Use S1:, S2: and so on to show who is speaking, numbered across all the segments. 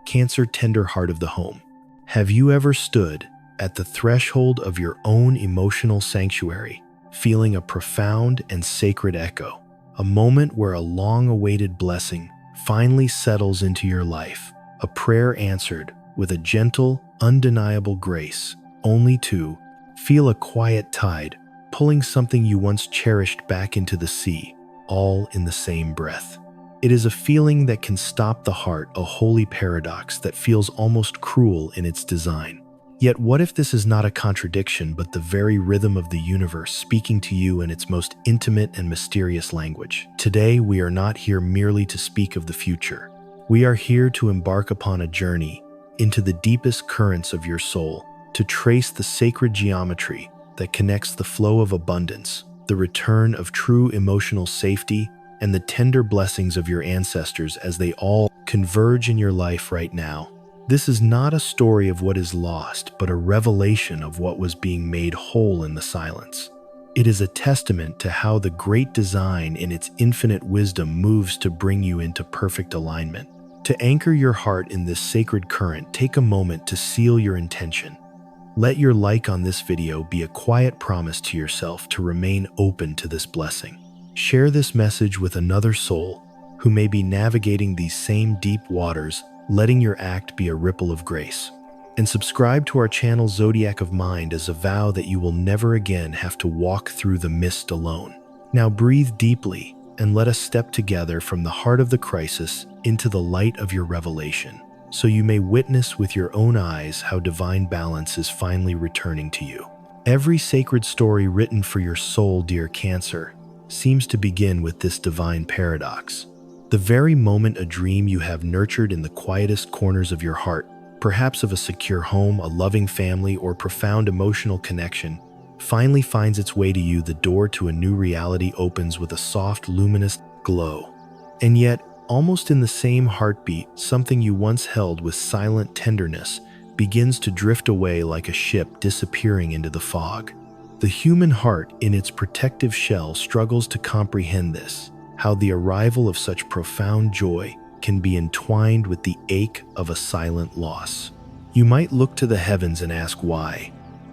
S1: Cancer, tender heart of the home. Have you ever stood at the threshold of your own emotional sanctuary, feeling a profound and sacred echo? A moment where a long-awaited blessing finally settles into your life, a prayer answered with a gentle, undeniable grace, only to feel a quiet tide pulling something you once cherished back into the sea, all in the same breath. It is a feeling that can stop the heart, a holy paradox that feels almost cruel in its design. Yet what if this is not a contradiction but the very rhythm of the universe speaking to you in its most intimate and mysterious language? Today, we are not here merely to speak of the future. We are here to embark upon a journey into the deepest currents of your soul, to trace the sacred geometry that connects the flow of abundance, the return of true emotional safety, and the tender blessings of your ancestors as they all converge in your life right now. This is not a story of what is lost, but a revelation of what was being made whole in the silence. It is a testament to how the great design in its infinite wisdom moves to bring you into perfect alignment. To anchor your heart in this sacred current, take a moment to seal your intention. Let your like on this video be a quiet promise to yourself to remain open to this blessing. Share this message with another soul who may be navigating these same deep waters, letting your act be a ripple of grace. And subscribe to our channel Zodiac of Mind as a vow that you will never again have to walk through the mist alone. Now breathe deeply and let us step together from the heart of the crisis into the light of your revelation, so you may witness with your own eyes how divine balance is finally returning to you. Every sacred story written for your soul, dear Cancer, seems to begin with this divine paradox. The very moment a dream you have nurtured in the quietest corners of your heart, perhaps of a secure home, a loving family, or profound emotional connection, finally finds its way to you, the door to a new reality opens with a soft, luminous glow. And yet, almost in the same heartbeat, something you once held with silent tenderness begins to drift away like a ship disappearing into the fog. The human heart, in its protective shell, struggles to comprehend this, how the arrival of such profound joy can be entwined with the ache of a silent loss. You might look to the heavens and ask why.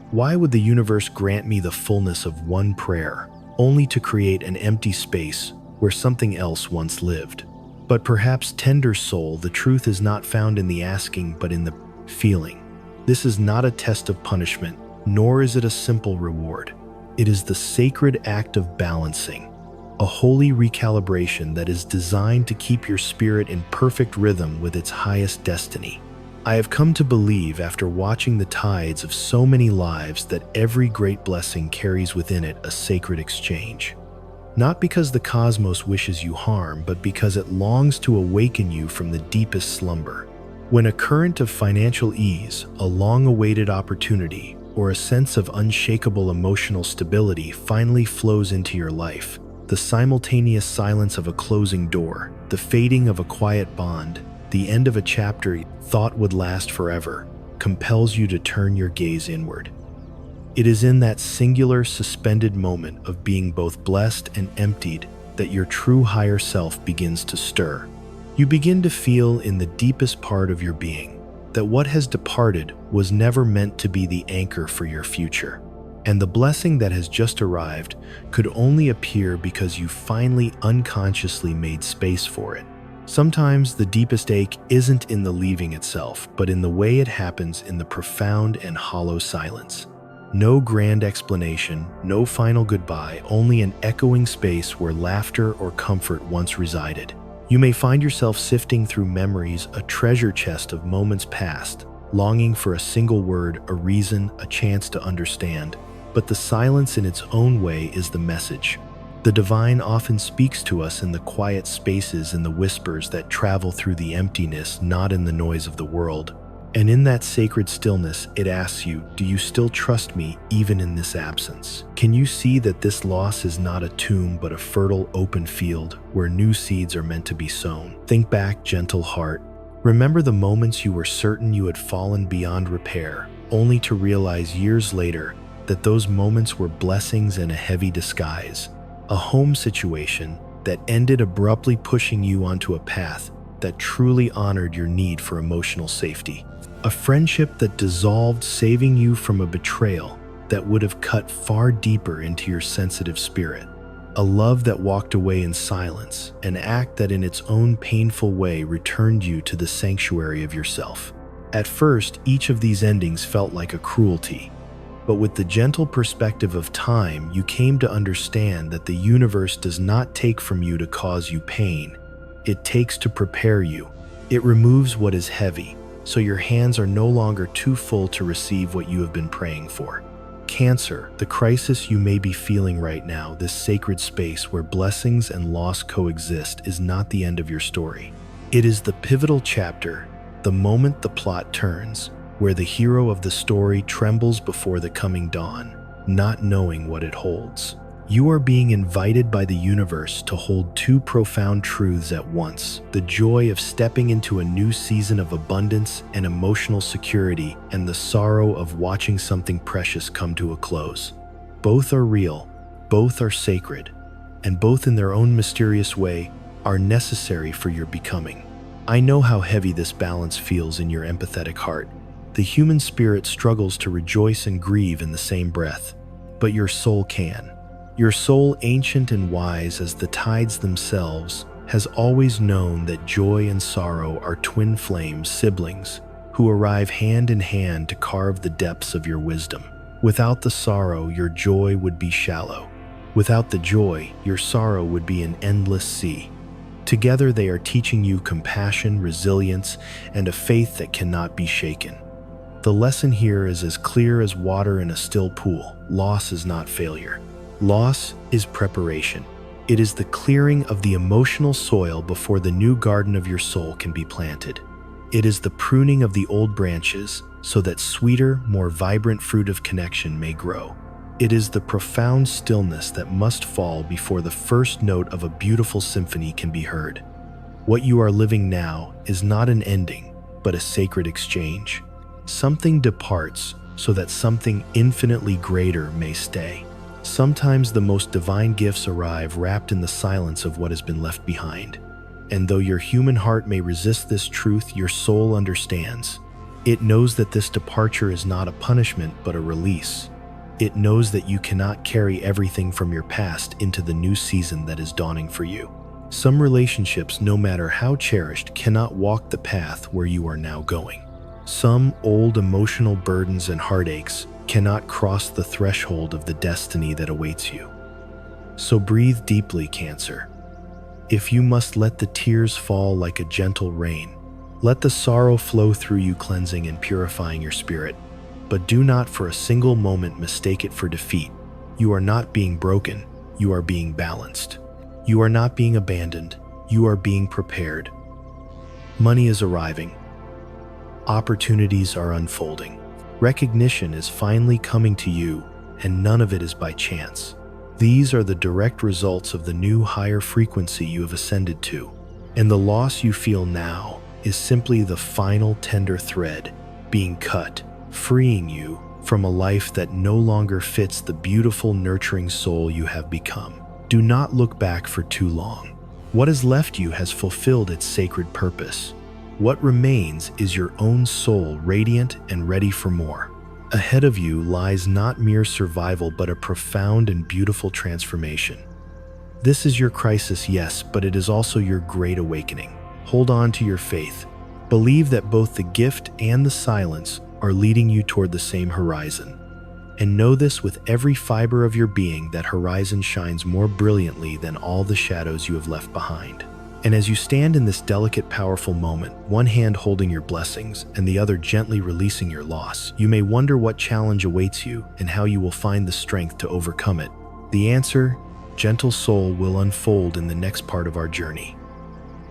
S1: Why would the universe grant me the fullness of one prayer, only to create an empty space where something else once lived? But perhaps, tender soul, the truth is not found in the asking but in the feeling. This is not a test of punishment, nor is it a simple reward. It is the sacred act of balancing, a holy recalibration that is designed to keep your spirit in perfect rhythm with its highest destiny. I have come to believe, after watching the tides of so many lives, that every great blessing carries within it a sacred exchange. Not because the cosmos wishes you harm, but because it longs to awaken you from the deepest slumber. When a current of financial ease, a long-awaited opportunity, or a sense of unshakable emotional stability finally flows into your life, the simultaneous silence of a closing door, the fading of a quiet bond, the end of a chapter you thought would last forever, compels you to turn your gaze inward. It is in that singular, suspended moment of being both blessed and emptied that your true higher self begins to stir. You begin to feel in the deepest part of your being that what has departed was never meant to be the anchor for your future. And the blessing that has just arrived could only appear because you finally unconsciously made space for it. Sometimes the deepest ache isn't in the leaving itself, but in the way it happens in the profound and hollow silence. No grand explanation, no final goodbye, only an echoing space where laughter or comfort once resided. You may find yourself sifting through memories, a treasure chest of moments past, longing for a single word, a reason, a chance to understand. But the silence in its own way is the message. The divine often speaks to us in the quiet spaces and the whispers that travel through the emptiness, not in the noise of the world. And in that sacred stillness, it asks you, do you still trust me even in this absence? Can you see that this loss is not a tomb but a fertile open field where new seeds are meant to be sown? Think back, gentle heart. Remember the moments you were certain you had fallen beyond repair, only to realize years later that those moments were blessings in a heavy disguise. A home situation that ended abruptly, pushing you onto a path that truly honored your need for emotional safety. A friendship that dissolved, saving you from a betrayal that would have cut far deeper into your sensitive spirit. A love that walked away in silence, an act that in its own painful way returned you to the sanctuary of yourself. At first, each of these endings felt like a cruelty, but with the gentle perspective of time, you came to understand that the universe does not take from you to cause you pain. It takes to prepare you. It removes what is heavy, so your hands are no longer too full to receive what you have been praying for. Cancer, the crisis you may be feeling right now, this sacred space where blessings and loss coexist, is not the end of your story. It is the pivotal chapter, the moment the plot turns, where the hero of the story trembles before the coming dawn, not knowing what it holds. You are being invited by the universe to hold two profound truths at once: the joy of stepping into a new season of abundance and emotional security, and the sorrow of watching something precious come to a close. Both are real, both are sacred, and both in their own mysterious way are necessary for your becoming. I know how heavy this balance feels in your empathetic heart. The human spirit struggles to rejoice and grieve in the same breath, but your soul can. Your soul, ancient and wise as the tides themselves, has always known that joy and sorrow are twin flames, siblings, who arrive hand in hand to carve the depths of your wisdom. Without the sorrow, your joy would be shallow. Without the joy, your sorrow would be an endless sea. Together they are teaching you compassion, resilience, and a faith that cannot be shaken. The lesson here is as clear as water in a still pool. Loss is not failure. Loss is preparation. It is the clearing of the emotional soil before the new garden of your soul can be planted. It is the pruning of the old branches so that sweeter, more vibrant fruit of connection may grow. It is the profound stillness that must fall before the first note of a beautiful symphony can be heard. What you are living now is not an ending, but a sacred exchange. Something departs so that something infinitely greater may stay. Sometimes the most divine gifts arrive wrapped in the silence of what has been left behind. And though your human heart may resist this truth, your soul understands. It knows that this departure is not a punishment, but a release. It knows that you cannot carry everything from your past into the new season that is dawning for you. Some relationships, no matter how cherished, cannot walk the path where you are now going. Some old emotional burdens and heartaches cannot cross the threshold of the destiny that awaits you. So breathe deeply, Cancer. If you must, let the tears fall like a gentle rain. Let the sorrow flow through you, cleansing and purifying your spirit. But do not for a single moment mistake it for defeat. You are not being broken, you are being balanced. You are not being abandoned, you are being prepared. Money is arriving. Opportunities are unfolding. Recognition is finally coming to you, and none of it is by chance. These are the direct results of the new higher frequency you have ascended to, and the loss you feel now is simply the final tender thread being cut, freeing you from a life that no longer fits the beautiful, nurturing soul you have become. Do not look back for too long. What has left you has fulfilled its sacred purpose. What remains is your own soul, radiant and ready for more. Ahead of you lies not mere survival, but a profound and beautiful transformation. This is your crisis, yes, but it is also your great awakening. Hold on to your faith. Believe that both the gift and the silence are leading you toward the same horizon. And know this with every fiber of your being, that horizon shines more brilliantly than all the shadows you have left behind. And as you stand in this delicate, powerful moment, one hand holding your blessings and the other gently releasing your loss, you may wonder what challenge awaits you and how you will find the strength to overcome it. The answer, gentle soul, will unfold in the next part of our journey.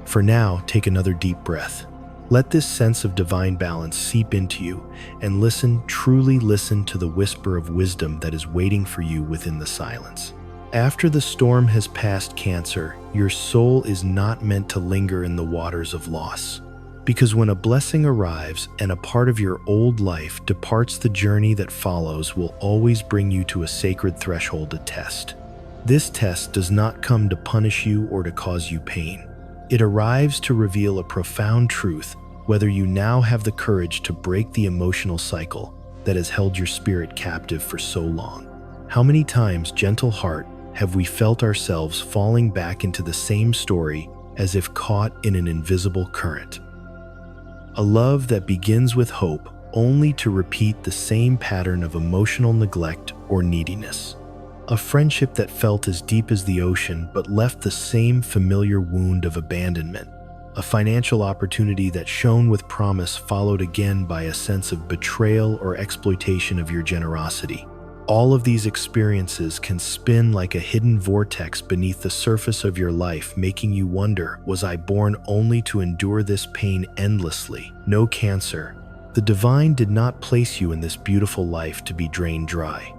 S1: For now, take another deep breath. Let this sense of divine balance seep into you, and listen, truly listen to the whisper of wisdom that is waiting for you within the silence. After the storm has passed, Cancer, your soul is not meant to linger in the waters of loss. Because when a blessing arrives and a part of your old life departs, the journey that follows will always bring you to a sacred threshold to test. This test does not come to punish you or to cause you pain. It arrives to reveal a profound truth, whether you now have the courage to break the emotional cycle that has held your spirit captive for so long. How many times, gentle heart, have we felt ourselves falling back into the same story as if caught in an invisible current? A love that begins with hope only to repeat the same pattern of emotional neglect or neediness. A friendship that felt as deep as the ocean but left the same familiar wound of abandonment. A financial opportunity that shone with promise followed again by a sense of betrayal or exploitation of your generosity. All of these experiences can spin like a hidden vortex beneath the surface of your life, making you wonder, was I born only to endure this pain endlessly? No, Cancer. The divine did not place you in this beautiful life to be drained dry.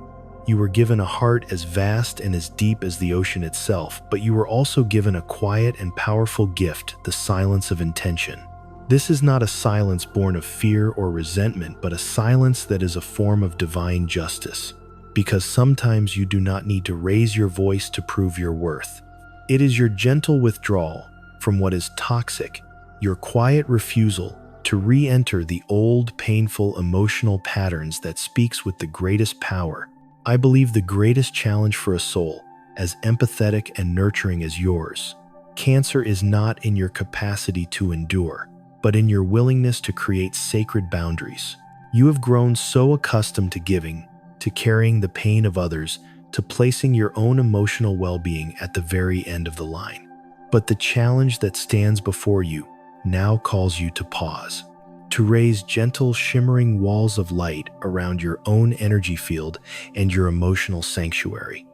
S1: You were given a heart as vast and as deep as the ocean itself, but you were also given a quiet and powerful gift, the silence of intention. This is not a silence born of fear or resentment, but a silence that is a form of divine justice. Because sometimes you do not need to raise your voice to prove your worth. It is your gentle withdrawal from what is toxic, your quiet refusal to re-enter the old, painful, emotional patterns that speaks with the greatest power. I believe the greatest challenge for a soul, as empathetic and nurturing as yours, Cancer, is not in your capacity to endure, but in your willingness to create sacred boundaries. You have grown so accustomed to giving, to carrying the pain of others, to placing your own emotional well-being at the very end of the line. But the challenge that stands before you now calls you to pause, to raise gentle, shimmering walls of light around your own energy field and your emotional sanctuary,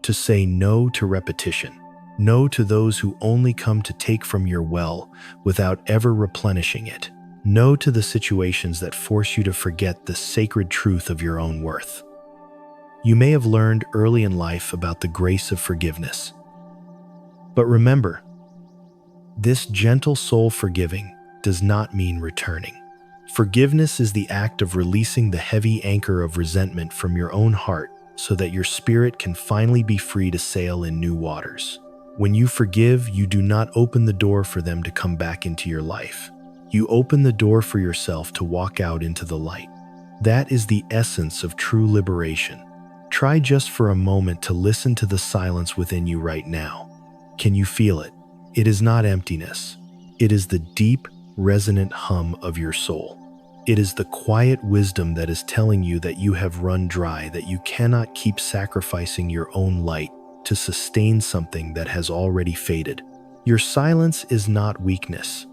S1: to say no to repetition, no to those who only come to take from your well without ever replenishing it, no to the situations that force you to forget the sacred truth of your own worth. You may have learned early in life about the grace of forgiveness. But remember, this gentle soul forgiving does not mean returning. Forgiveness is the act of releasing the heavy anchor of resentment from your own heart so that your spirit can finally be free to sail in new waters. When you forgive, you do not open the door for them to come back into your life. You open the door for yourself to walk out into the light. That is the essence of true liberation. Try just for a moment to listen to the silence within you right now. Can you feel it? It is not emptiness. It is the deep, resonant hum of your soul. It is the quiet wisdom that is telling you that you have run dry, that you cannot keep sacrificing your own light to sustain something that has already faded. Your silence is not weakness.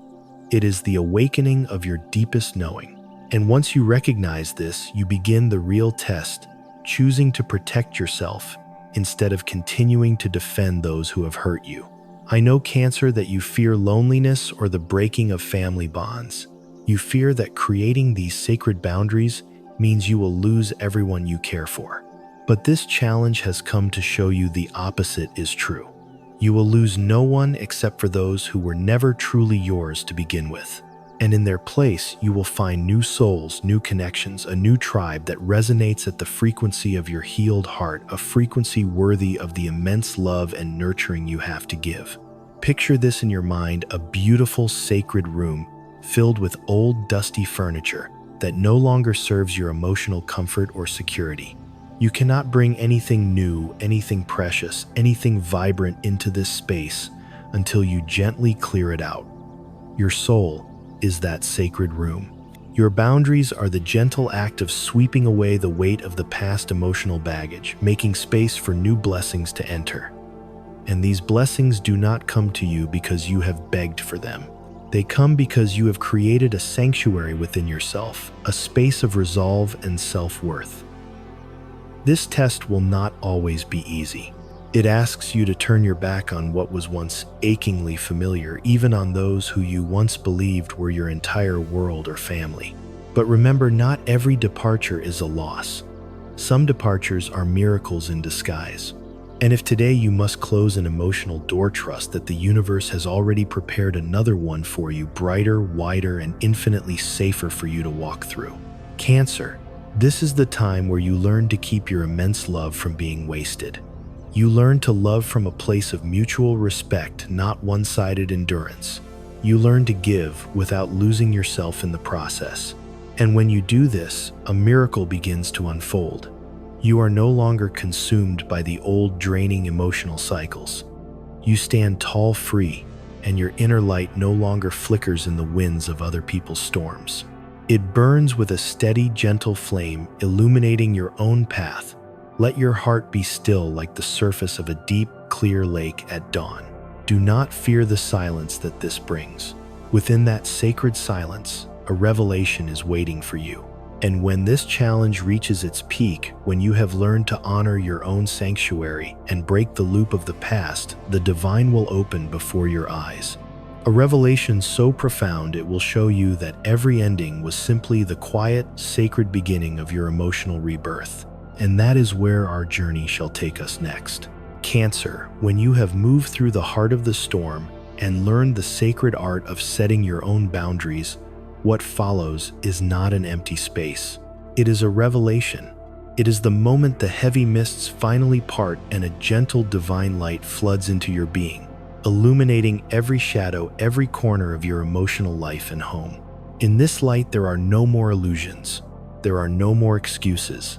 S1: It is the awakening of your deepest knowing. And once you recognize this, you begin the real test, choosing to protect yourself instead of continuing to defend those who have hurt you. I know, Cancer, that you fear loneliness or the breaking of family bonds. You fear that creating these sacred boundaries means you will lose everyone you care for. But this challenge has come to show you the opposite is true. You will lose no one except for those who were never truly yours to begin with. And in their place, you will find new souls, new connections, a new tribe that resonates at the frequency of your healed heart, a frequency worthy of the immense love and nurturing you have to give. Picture this in your mind, a beautiful sacred room filled with old, dusty furniture that no longer serves your emotional comfort or security. You cannot bring anything new, anything precious, anything vibrant into this space until you gently clear it out. Your soul is that sacred room. Your boundaries are the gentle act of sweeping away the weight of the past emotional baggage, making space for new blessings to enter. And these blessings do not come to you because you have begged for them. They come because you have created a sanctuary within yourself, a space of resolve and self-worth. This test will not always be easy. It asks you to turn your back on what was once achingly familiar, even on those who you once believed were your entire world or family. But remember, not every departure is a loss. Some departures are miracles in disguise. And if today you must close an emotional door, trust that the universe has already prepared another one for you, brighter, wider, and infinitely safer for you to walk through. Cancer, this is the time where you learn to keep your immense love from being wasted. You learn to love from a place of mutual respect, not one-sided endurance. You learn to give without losing yourself in the process. And when you do this, a miracle begins to unfold. You are no longer consumed by the old draining emotional cycles. You stand tall, free, and your inner light no longer flickers in the winds of other people's storms. It burns with a steady, gentle flame, illuminating your own path. Let your heart be still like the surface of a deep, clear lake at dawn. Do not fear the silence that this brings. Within that sacred silence, a revelation is waiting for you. And when this challenge reaches its peak, when you have learned to honor your own sanctuary and break the loop of the past, the divine will open before your eyes. A revelation so profound it will show you that every ending was simply the quiet, sacred beginning of your emotional rebirth. And that is where our journey shall take us next. Cancer, when you have moved through the heart of the storm and learned the sacred art of setting your own boundaries, what follows is not an empty space. It is a revelation. It is the moment the heavy mists finally part and a gentle divine light floods into your being, illuminating every shadow, every corner of your emotional life and home. In this light, there are no more illusions. There are no more excuses.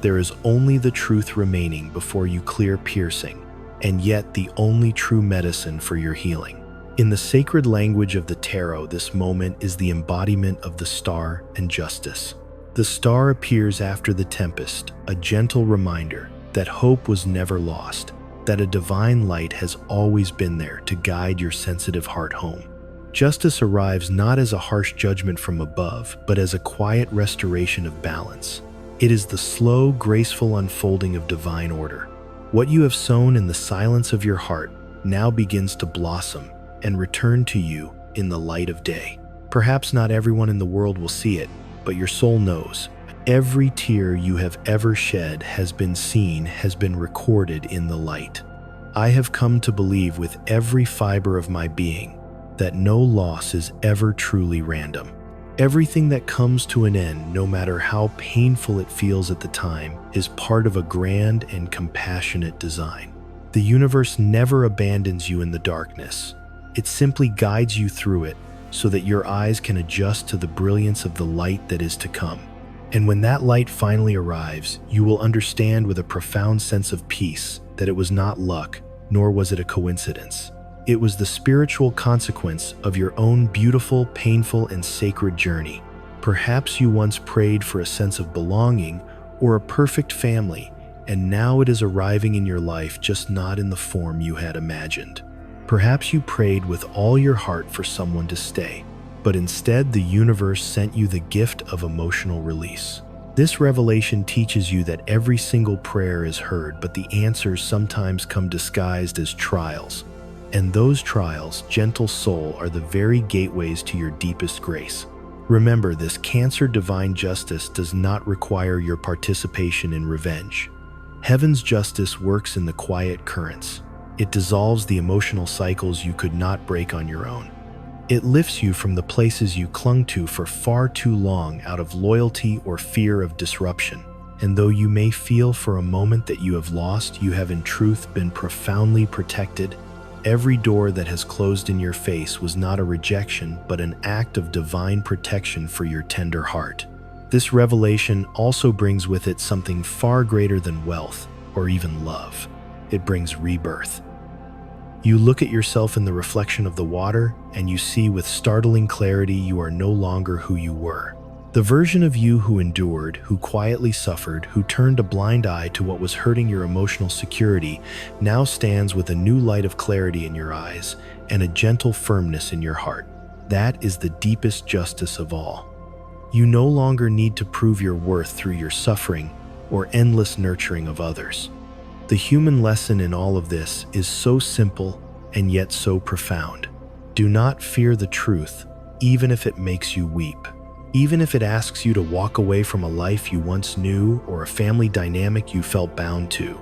S1: There is only the truth remaining before you clear piercing, and yet the only true medicine for your healing. In the sacred language of the tarot, this moment is the embodiment of the star and justice. The star appears after the tempest, a gentle reminder that hope was never lost, that a divine light has always been there to guide your sensitive heart home. Justice arrives not as a harsh judgment from above, but as a quiet restoration of balance. It is the slow, graceful unfolding of divine order. What you have sown in the silence of your heart now begins to blossom and return to you in the light of day. Perhaps not everyone in the world will see it, but your soul knows. Every tear you have ever shed has been seen, has been recorded in the light. I have come to believe with every fiber of my being that no loss is ever truly random. Everything that comes to an end, no matter how painful it feels at the time, is part of a grand and compassionate design. The universe never abandons you in the darkness. It simply guides you through it so that your eyes can adjust to the brilliance of the light that is to come. And when that light finally arrives, you will understand with a profound sense of peace that it was not luck, nor was it a coincidence. It was the spiritual consequence of your own beautiful, painful, and sacred journey. Perhaps you once prayed for a sense of belonging or a perfect family, and now it is arriving in your life, just not in the form you had imagined. Perhaps you prayed with all your heart for someone to stay, but instead the universe sent you the gift of emotional release. This revelation teaches you that every single prayer is heard, but the answers sometimes come disguised as trials. And those trials, gentle soul, are the very gateways to your deepest grace. Remember, this Cancer divine justice does not require your participation in revenge. Heaven's justice works in the quiet currents. It dissolves the emotional cycles you could not break on your own. It lifts you from the places you clung to for far too long out of loyalty or fear of disruption. And though you may feel for a moment that you have lost, you have in truth been profoundly protected. Every door that has closed in your face was not a rejection, but an act of divine protection for your tender heart. This revelation also brings with it something far greater than wealth or even love. It brings rebirth. You look at yourself in the reflection of the water, and you see with startling clarity you are no longer who you were. The version of you who endured, who quietly suffered, who turned a blind eye to what was hurting your emotional security, now stands with a new light of clarity in your eyes and a gentle firmness in your heart. That is the deepest justice of all. You no longer need to prove your worth through your suffering or endless nurturing of others. The human lesson in all of this is so simple and yet so profound. Do not fear the truth, even if it makes you weep. Even if it asks you to walk away from a life you once knew or a family dynamic you felt bound to.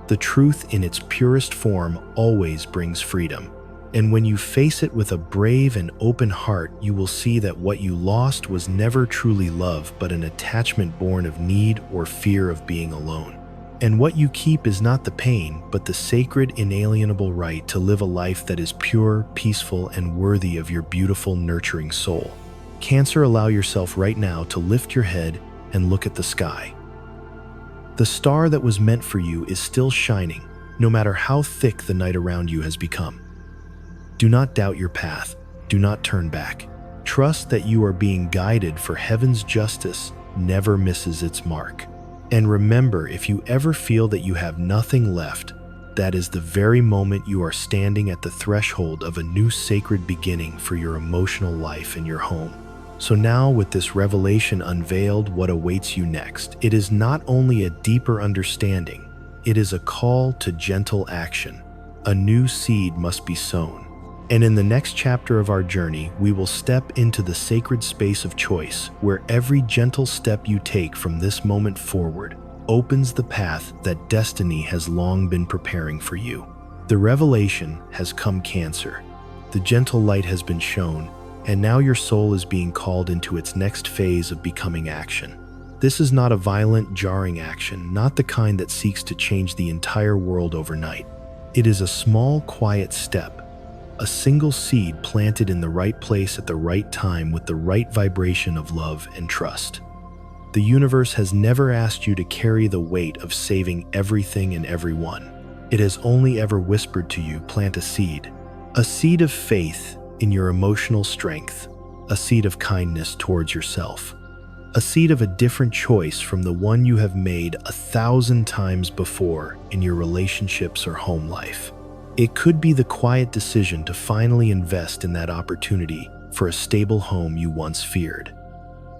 S1: The truth in its purest form always brings freedom. And when you face it with a brave and open heart, you will see that what you lost was never truly love, but an attachment born of need or fear of being alone. And what you keep is not the pain, but the sacred, inalienable right to live a life that is pure, peaceful, and worthy of your beautiful, nurturing soul. Cancer, allow yourself right now to lift your head and look at the sky. The star that was meant for you is still shining, no matter how thick the night around you has become. Do not doubt your path. Do not turn back. Trust that you are being guided, for heaven's justice never misses its mark. And remember, if you ever feel that you have nothing left, that is the very moment you are standing at the threshold of a new sacred beginning for your emotional life and your home. So now, with this revelation unveiled, what awaits you next? It is not only a deeper understanding, it is a call to gentle action. A new seed must be sown. And in the next chapter of our journey, we will step into the sacred space of choice, where every gentle step you take from this moment forward opens the path that destiny has long been preparing for you. The revelation has come, Cancer. The gentle light has been shown, and now your soul is being called into its next phase of becoming action. This is not a violent, jarring action, not the kind that seeks to change the entire world overnight. It is a small, quiet step. A single seed planted in the right place at the right time with the right vibration of love and trust. The universe has never asked you to carry the weight of saving everything and everyone. It has only ever whispered to you, plant a seed of faith in your emotional strength, a seed of kindness towards yourself, a seed of a different choice from the one you have made 1,000 times before in your relationships or home life. It could be the quiet decision to finally invest in that opportunity for a stable home you once feared.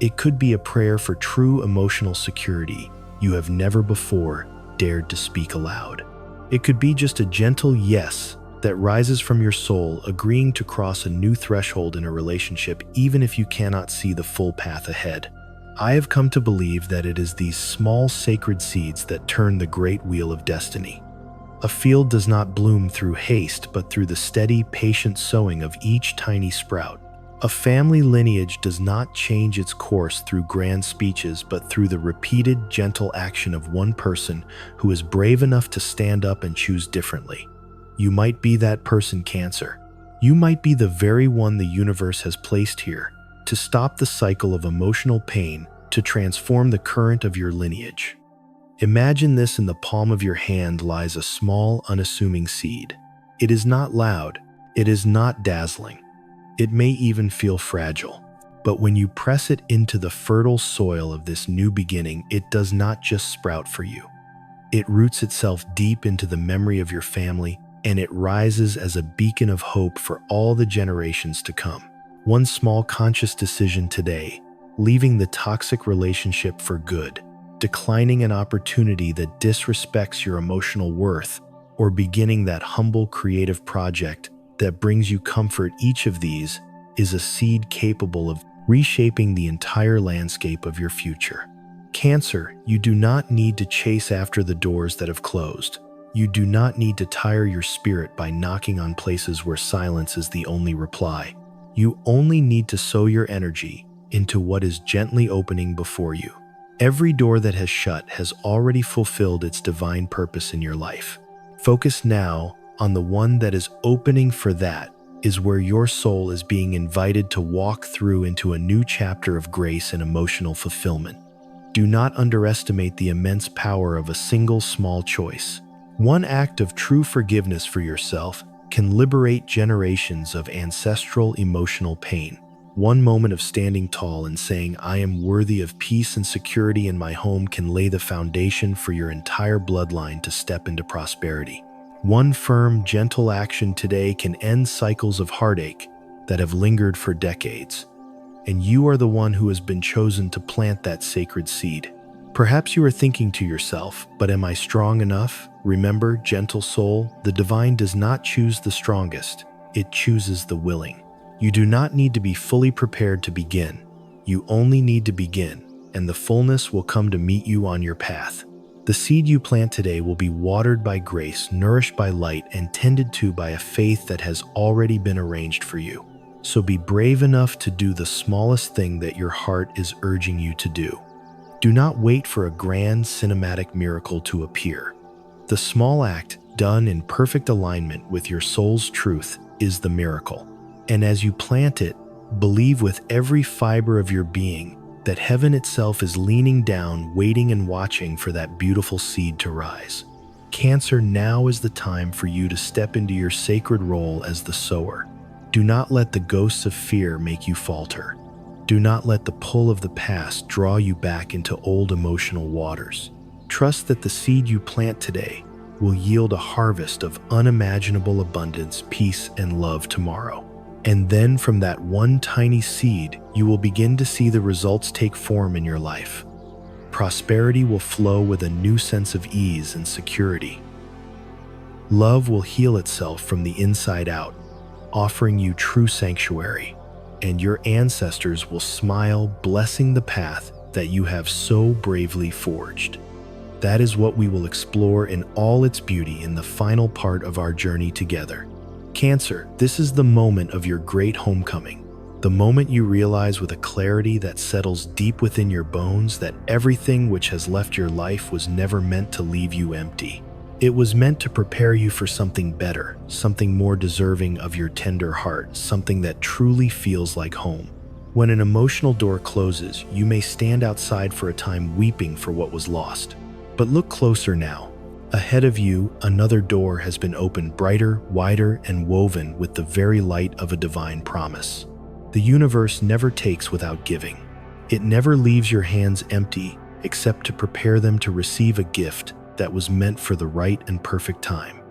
S1: It could be a prayer for true emotional security you have never before dared to speak aloud. It could be just a gentle yes that rises from your soul, agreeing to cross a new threshold in a relationship even if you cannot see the full path ahead. I have come to believe that it is these small sacred seeds that turn the great wheel of destiny. A field does not bloom through haste, but through the steady, patient sowing of each tiny sprout. A family lineage does not change its course through grand speeches, but through the repeated, gentle action of one person who is brave enough to stand up and choose differently. You might be that person, Cancer. You might be the very one the universe has placed here to stop the cycle of emotional pain, to transform the current of your lineage. Imagine this: in the palm of your hand lies a small, unassuming seed. It is not loud, it is not dazzling, it may even feel fragile. But when you press it into the fertile soil of this new beginning, it does not just sprout for you. It roots itself deep into the memory of your family, and it rises as a beacon of hope for all the generations to come. One small conscious decision today, leaving the toxic relationship for good, declining an opportunity that disrespects your emotional worth, or beginning that humble creative project that brings you comfort, each of these is a seed capable of reshaping the entire landscape of your future. Cancer, you do not need to chase after the doors that have closed. You do not need to tire your spirit by knocking on places where silence is the only reply. You only need to sow your energy into what is gently opening before you. Every door that has shut has already fulfilled its divine purpose in your life. Focus now on the one that is opening, for that is where your soul is being invited to walk through into a new chapter of grace and emotional fulfillment. Do not underestimate the immense power of a single small choice. One act of true forgiveness for yourself can liberate generations of ancestral emotional pain. One moment of standing tall and saying, "I am worthy of peace and security in my home," can lay the foundation for your entire bloodline to step into prosperity. One firm, gentle action today can end cycles of heartache that have lingered for decades. And you are the one who has been chosen to plant that sacred seed. Perhaps you are thinking to yourself, "But am I strong enough?" Remember, gentle soul, the divine does not choose the strongest, it chooses the willing. You do not need to be fully prepared to begin. You only need to begin, and the fullness will come to meet you on your path. The seed you plant today will be watered by grace, nourished by light, and tended to by a faith that has already been arranged for you. So be brave enough to do the smallest thing that your heart is urging you to do. Do not wait for a grand cinematic miracle to appear. The small act, done in perfect alignment with your soul's truth, is the miracle. And as you plant it, believe with every fiber of your being that heaven itself is leaning down, waiting and watching for that beautiful seed to rise. Cancer, now is the time for you to step into your sacred role as the sower. Do not let the ghosts of fear make you falter. Do not let the pull of the past draw you back into old emotional waters. Trust that the seed you plant today will yield a harvest of unimaginable abundance, peace, and love tomorrow. And then from that one tiny seed, you will begin to see the results take form in your life. Prosperity will flow with a new sense of ease and security. Love will heal itself from the inside out, offering you true sanctuary, and your ancestors will smile, blessing the path that you have so bravely forged. That is what we will explore in all its beauty in the final part of our journey together. Cancer, this is the moment of your great homecoming. The moment you realize with a clarity that settles deep within your bones that everything which has left your life was never meant to leave you empty. It was meant to prepare you for something better, something more deserving of your tender heart, something that truly feels like home. When an emotional door closes, you may stand outside for a time weeping for what was lost. But look closer now. Ahead of you, another door has been opened, brighter, wider, and woven with the very light of a divine promise. The universe never takes without giving. It never leaves your hands empty except to prepare them to receive a gift that was meant for the right and perfect time.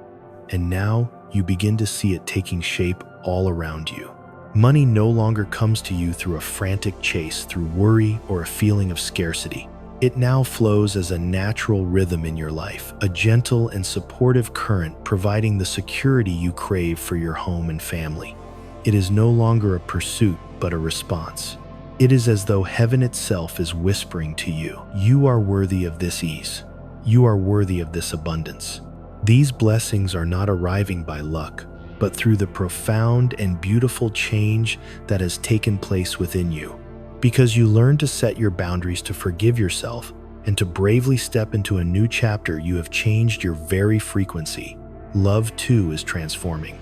S1: And now you begin to see it taking shape all around you. Money no longer comes to you through a frantic chase, through worry or a feeling of scarcity. It now flows as a natural rhythm in your life, a gentle and supportive current providing the security you crave for your home and family. It is no longer a pursuit, but a response. It is as though heaven itself is whispering to you, you are worthy of this ease. You are worthy of this abundance. These blessings are not arriving by luck, but through the profound and beautiful change that has taken place within you. Because you learn to set your boundaries, to forgive yourself, and to bravely step into a new chapter, you have changed your very frequency. Love, too, is transforming.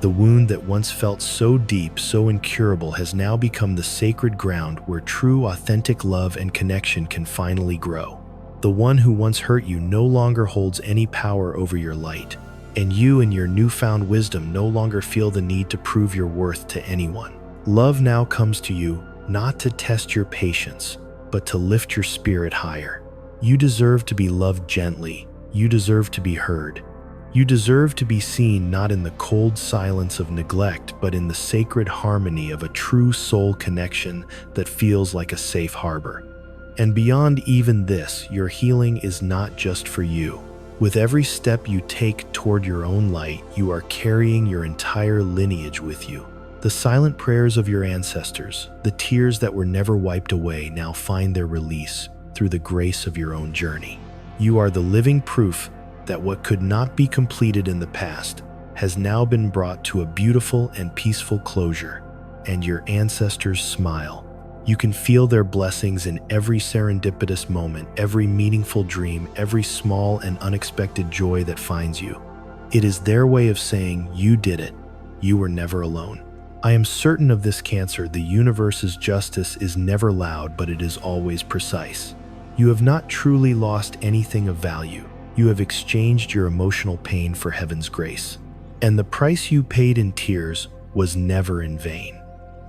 S1: The wound that once felt so deep, so incurable, has now become the sacred ground where true, authentic love and connection can finally grow. The one who once hurt you no longer holds any power over your light, and you in your newfound wisdom no longer feel the need to prove your worth to anyone. Love now comes to you not to test your patience, but to lift your spirit higher. You deserve to be loved gently. You deserve to be heard. You deserve to be seen not in the cold silence of neglect, but in the sacred harmony of a true soul connection that feels like a safe harbor. And beyond even this, your healing is not just for you. With every step you take toward your own light, you are carrying your entire lineage with you. The silent prayers of your ancestors, the tears that were never wiped away, now find their release through the grace of your own journey. You are the living proof that what could not be completed in the past has now been brought to a beautiful and peaceful closure, and your ancestors smile. You can feel their blessings in every serendipitous moment, every meaningful dream, every small and unexpected joy that finds you. It is their way of saying, you did it. You were never alone. I am certain of this, Cancer. The universe's justice is never loud, but it is always precise. You have not truly lost anything of value. You have exchanged your emotional pain for heaven's grace. And the price you paid in tears was never in vain.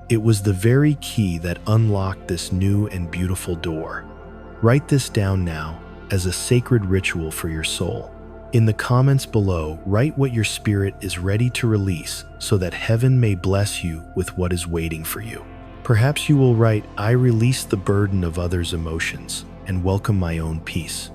S1: It was the very key that unlocked this new and beautiful door. Write this down now as a sacred ritual for your soul. In the comments below, write what your spirit is ready to release so that heaven may bless you with what is waiting for you. Perhaps you will write, I release the burden of others' emotions and welcome my own peace.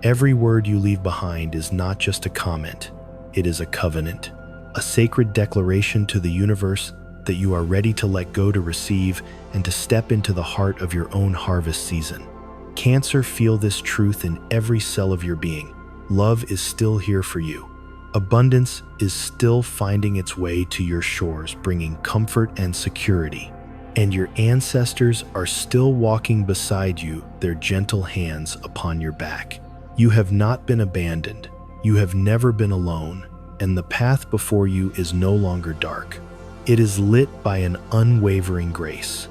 S1: Every word you leave behind is not just a comment, it is a covenant, a sacred declaration to the universe that you are ready to let go, to receive, and to step into the heart of your own harvest season. Cancer, feel this truth in every cell of your being. Love is still here for you. Abundance is still finding its way to your shores, bringing comfort and security. and your ancestors are still walking beside you, their gentle hands upon your back. You have not been abandoned, you have never been alone, and the path before you is no longer dark. It is lit by an unwavering grace.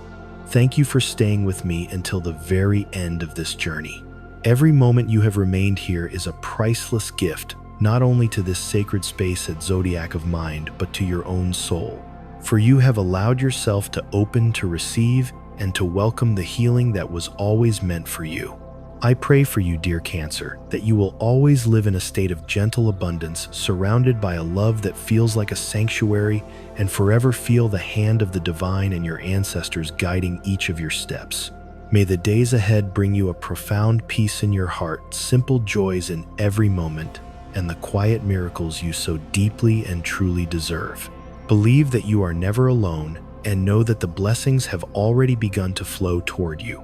S1: Thank you for staying with me until the very end of this journey. Every moment you have remained here is a priceless gift, not only to this sacred space at Zodiac of Mind, but to your own soul. For you have allowed yourself to open to receive and to welcome the healing that was always meant for you. I pray for you, dear Cancer, that you will always live in a state of gentle abundance, surrounded by a love that feels like a sanctuary, and forever feel the hand of the divine and your ancestors guiding each of your steps. May the days ahead bring you a profound peace in your heart, simple joys in every moment, and the quiet miracles you so deeply and truly deserve. Believe that you are never alone, and know that the blessings have already begun to flow toward you.